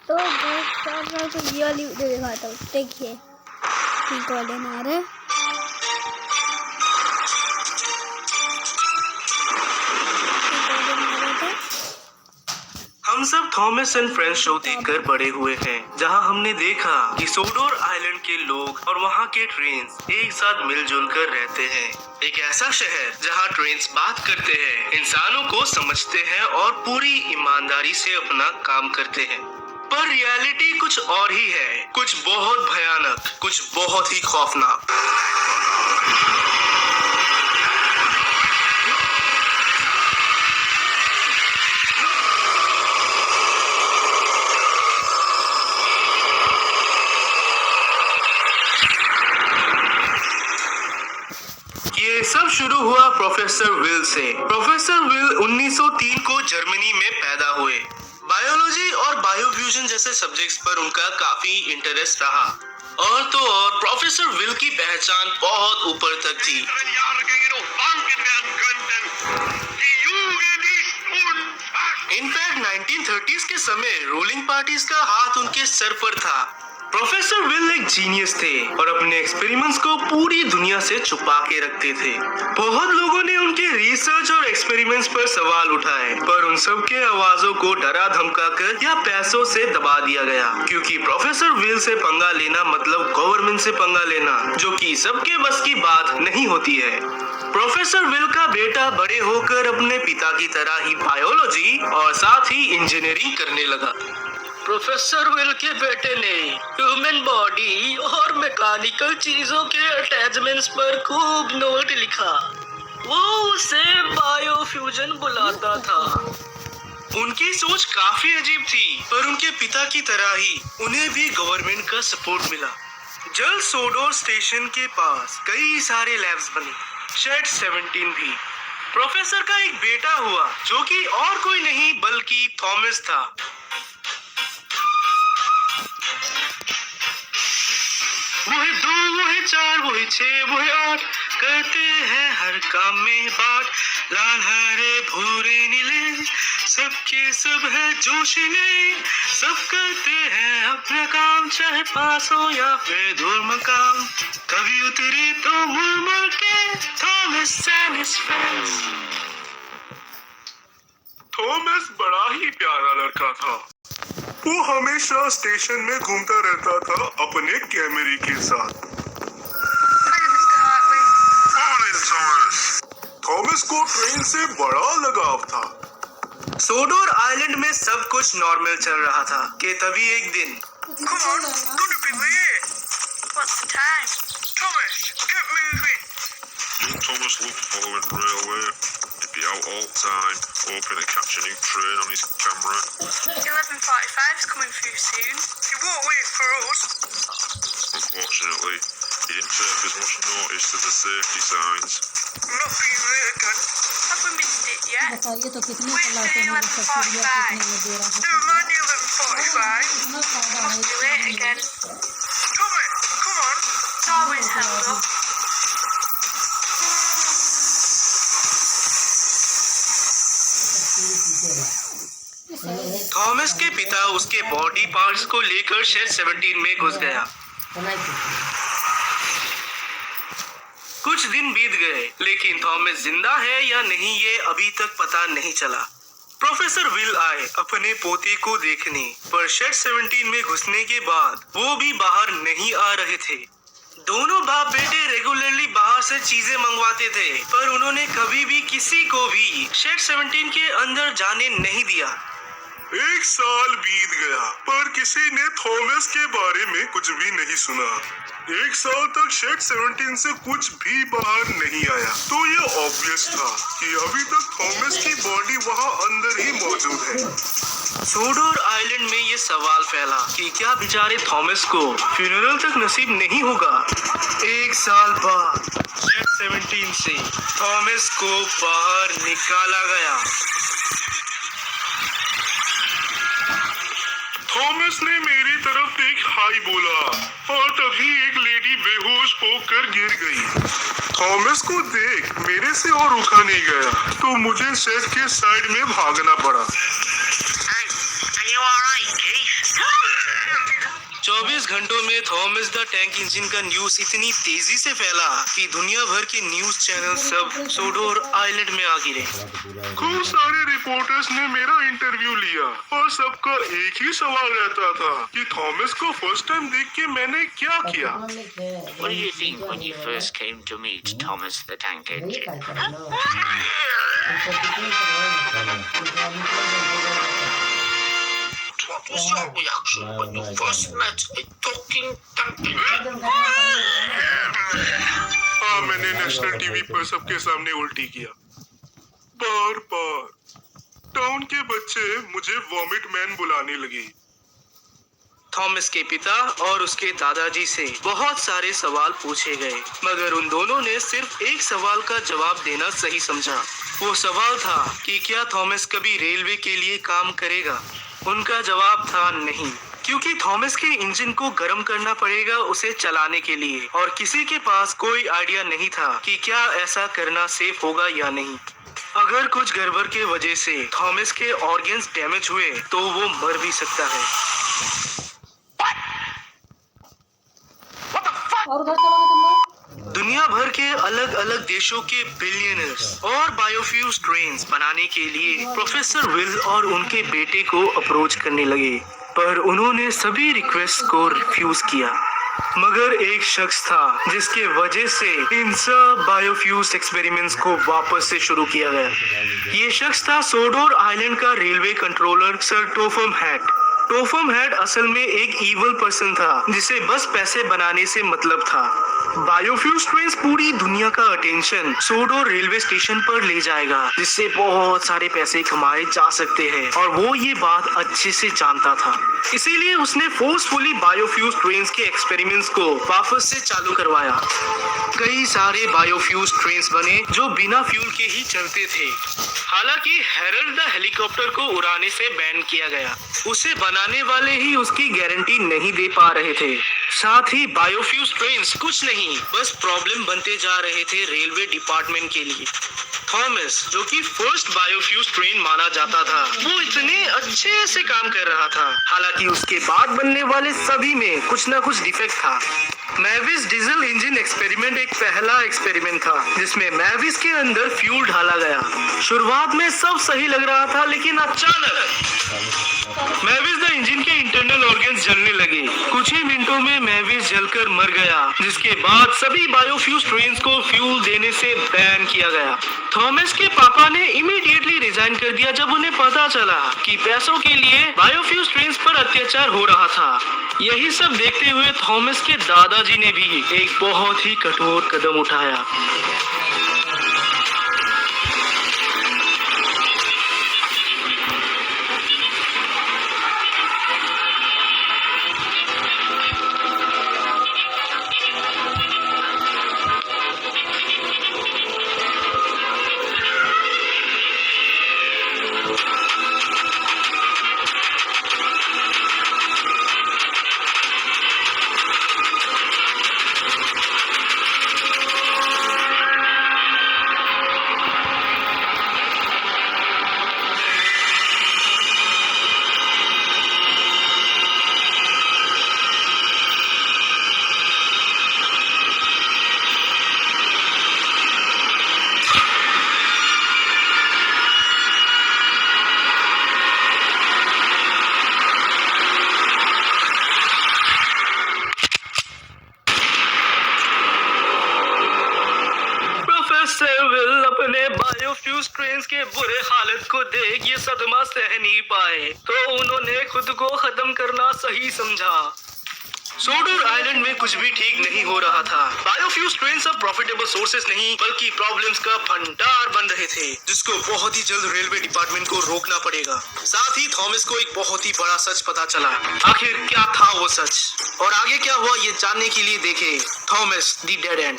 तो तो ये वाली वीडियो दिखाता हूँ। देखिए कॉलिन आ रहा है। हम सब थॉमस एंड फ्रेंड्स शो देखकर बड़े हुए हैं, जहां हमने देखा कि सोडोर आइलैंड के लोग और वहां के ट्रेन्स एक साथ मिलजुल कर रहते हैं। एक ऐसा शहर जहां ट्रेन्स बात करते हैं, इंसानों को समझते हैं और पूरी ईमानदारी से अपना काम करते हैं। पर रियलिटी कुछ और ही है, कुछ बहुत भयानक, कुछ बहुत ही खौफनाक। ये सब शुरू हुआ professor will say. Professor will 1903 को जर्मनी में पैदा हुए। बायोलॉजी और बायोफ्यूजन जैसे सब्जेक्ट्स पर उनका काफी इंटरेस्ट रहा। और तो और प्रोफेसर विल की पहचान बहुत ऊपर तक थी। इनफैक्ट 1930s के समय रूलिंग पार्टीज का हाथ उनके सर पर था। प्रोफेसर विल एक जीनियस थे और अपने एक्सपेरिमेंट्स को पूरी दुनिया से छुपा के रखते थे। बहुत लोगों ने उनके रिसर्च और एक्सपेरिमेंट्स पर सवाल उठाए, पर उन सब के आवाजों को डरा धमका कर या पैसों से दबा दिया गया, क्योंकि प्रोफेसर विल से पंगा लेना मतलब गवर्नमेंट से पंगा लेना, जो कि सबके बस की बात नहीं होती है। प्रोफेसर विल का बेटा बड़े होकर अपने पिता की तरह ही बायोलॉजी और साथ ही इंजीनियरिंग करने लगा। प्रोफेसर विल के बेटे ने ह्यूमन बॉडी और मैकेनिकल चीजों के अटैचमेंट्स पर खूब नोट लिखा। वो उसे बायोफ्यूजन बुलाता था। उनकी सोच काफी अजीब थी, पर उनके पिता की तरह ही उन्हें भी गवर्नमेंट का सपोर्ट मिला। जल्द सोडोर स्टेशन के पास कई सारे लैब्स बने, शेड 17 भी। प्रोफेसर का एक बेटा हुआ, जो कि और कोई नहीं बल्कि थॉमस था। वो है 2, वो है 4, वो है 6, वो है 8, करते हैं हर काम में बात। लाल हरे भूरे नीले सबके सब है जोशीले, सब करते हैं अपना काम, चाहे पास हो या फिर दूर मकाम। कभी उतरे तो मुड़ मुड़ के Thomas and his friends. Thomas बड़ा ही प्यारा लड़का था। वो हमेशा स्टेशन में घूमता रहता था अपने कैमरे के साथ। थॉमस को ट्रेन से बड़ा लगाव था। सोडोर आइलैंड में सब कुछ नॉर्मल चल रहा था कि तभी एक दिन Thomas loved following railway. He'd be out all the time, hoping to catch a new train on his camera. 11:45's coming through soon. You won't wait for us. Unfortunately, he didn't take as much notice to the safety signs. I'm not being late again. Have we missed it yet? बताइए तो कितने Wait चलाते till हैं सब्सिडियाँ कितने में दे रहा है? Never mind the 11:45. इतना फायदा Must be है late again. Thomas, come on. It's always held up. Thomas के पिता उसके बॉडी पार्ट्स को लेकर शेड 17 में घुस गया। कुछ दिन बीत गए, लेकिन थॉमस जिंदा है या नहीं ये अभी तक पता नहीं चला। प्रोफेसर विल आए अपने पोते को देखने, पर शेड 17 में घुसने के बाद वो भी बाहर नहीं आ रहे थे। दोनों बाप बेटे रेगुलरली बाहर से चीजें मंगवाते थे, पर उन्होंने कभी भी किसी को भी शेड 17 के अंदर जाने नहीं दिया। एक साल बीत गया, पर किसी ने थॉमस के बारे में कुछ भी नहीं सुना। एक साल तक शेड 17 से कुछ भी बाहर नहीं आया, तो ये ऑब्वियस था कि अभी तक थॉमस की बॉडी वहाँ अंदर ही मौजूद है। सोडोर आइलैंड में ये सवाल फैला कि क्या बेचारे थॉमस को फ्यूनरल तक नसीब नहीं होगा। एक साल बाद शेड 17 से थॉमस को बाहर निकाला गया। थॉमस ने मेरी तरफ देख हाय बोला, और तभी एक लेडी बेहोश होकर गिर गई। थॉमस को देख मेरे से और रुका नहीं गया, तो मुझे शेड के साइड में भागना पड़ा। Hey, are you alright? case. 24 घंटों में थॉमस द टैंक इंजन का न्यूज इतनी तेजी से फैला कि दुनिया भर के न्यूज चैनल सब सोडोर आइलैंड में आ गिरे। खूब सारे रिपोर्टर्स ने मेरा इंटरव्यू लिया और सबका एक ही सवाल रहता था कि थॉमस को फर्स्ट टाइम देख के मैंने क्या किया। What did you think when you first came to meet Thomas the Tank Engine? What was your reaction when you first met a talking tank engine? हाँ, मैंने नेशनल टीवी पर सबके सामने उल्टी किया, बार बार। टाउन के बच्चे मुझे वॉमिट मैन बुलाने लगे। थॉमस के पिता और उसके दादाजी से बहुत सारे सवाल पूछे गए, मगर उन दोनों ने सिर्फ एक सवाल का जवाब देना सही समझा। वो सवाल था कि क्या थॉमस कभी रेलवे के लिए काम करेगा। उनका जवाब था नहीं, क्योंकि थॉमस के इंजन को गर्म करना पड़ेगा उसे चलाने के लिए, और किसी के पास कोई आइडिया नहीं था कि क्या ऐसा करना सेफ होगा या नहीं। अगर कुछ गड़बड़ के वजह से थॉमस के ऑर्गन्स डैमेज हुए तो वो मर भी सकता है। और उधर चलोगे तुम लोग? दुनिया भर के अलग अलग देशों के बिलियनर्स और बायोफ्यूल ट्रेन्स बनाने के लिए प्रोफेसर विल और उनके बेटे को अप्रोच करने लगे, पर उन्होंने सभी रिक्वेस्ट को रिफ्यूज किया। मगर एक शख्स था जिसके वजह से इन सब बायोफ्यूल्स एक्सपेरिमेंट्स को वापस से शुरू किया गया। ये शख्स था सोडोर आइलैंड का railway controller sir Topham Hatt. Topham Hatt असल में एक इवल पर्सन था जिसे बस पैसे बनाने से मतलब था। बायोफ्यूल ट्रेन्स पूरी दुनिया का अटेंशन सोडोर रेलवे स्टेशन पर ले जाएगा, जिससे बहुत सारे पैसे कमाए जा सकते हैं, और वो ये बात अच्छे से जानता था। इसीलिए उसने फोर्सफुली बायोफ्यूल ट्रेन्स के एक्सपेरिमेंट्स को वापस से चालू करवाया। कई सारे बायोफ्यूल ट्रेन्स बने जो बिना फ्यूल के ही चलते थे। हालांकि हेरल्ड द हेलीकॉप्टर को उड़ाने से बैन किया गया। उसे बनाने वाले ही उसकी गारंटी नहीं दे पा रहे थे। साथ ही बायोफ्यूल ट्रेन्स कुछ नहीं, बस प्रॉब्लम बनते जा रहे थे रेलवे डिपार्टमेंट के लिए। थॉमस, जो कि फर्स्ट बायोफ्यूल ट्रेन माना जाता था, वो इतने अच्छे से काम कर रहा था। हालांकि उसके बाद बनने वाले सभी में कुछ ना कुछ डिफेक्ट था। मैविस डीजल इंजन एक्सपेरिमेंट एक पहला एक्सपेरिमेंट था जिसमें मैविस के अंदर फ्यूल डाला गया। शुरुआत में सब सही लग रहा था, लेकिन अचानक मैविस द इंजन के इंटरनल ऑर्गन्स जलने लगे। कुछ ही मिनटों में मैविस जलकर मर गया, जिसके बाद सभी बायोफ्यूल ट्रेन्स को फ्यूल देने से बैन किया गया। थॉमस के पापा ने इमीडिएटली रिजाइन कर दिया जब उन्हें पता चला कि पैसों के लिए बायोफ्यूल ट्रेन्स पर अत्याचार हो रहा था। यही सब देखते हुए थॉमस के दादाजी ने भी एक बहुत ही कठोर कदम उठाया। अपने बायोफ्यूल ट्रेन्स के बुरे हालत को देख ये सदमा सह नहीं पाए, तो उन्होंने खुद को खत्म करना सही समझा। सोडोर आइलैंड में कुछ भी ठीक नहीं हो रहा था। बायोफ्यूल ट्रेन्स अब प्रॉफिटेबल सोर्सेस नहीं बल्कि प्रॉब्लम्स का भंडार बन रहे थे, जिसको बहुत ही जल्द रेलवे डिपार्टमेंट को रोकना पड़ेगा। साथ ही थॉमस को एक बहुत ही बड़ा सच पता चला। आखिर क्या था वो सच और आगे क्या हुआ, ये जानने के लिए देखें थॉमस द डेड एंड।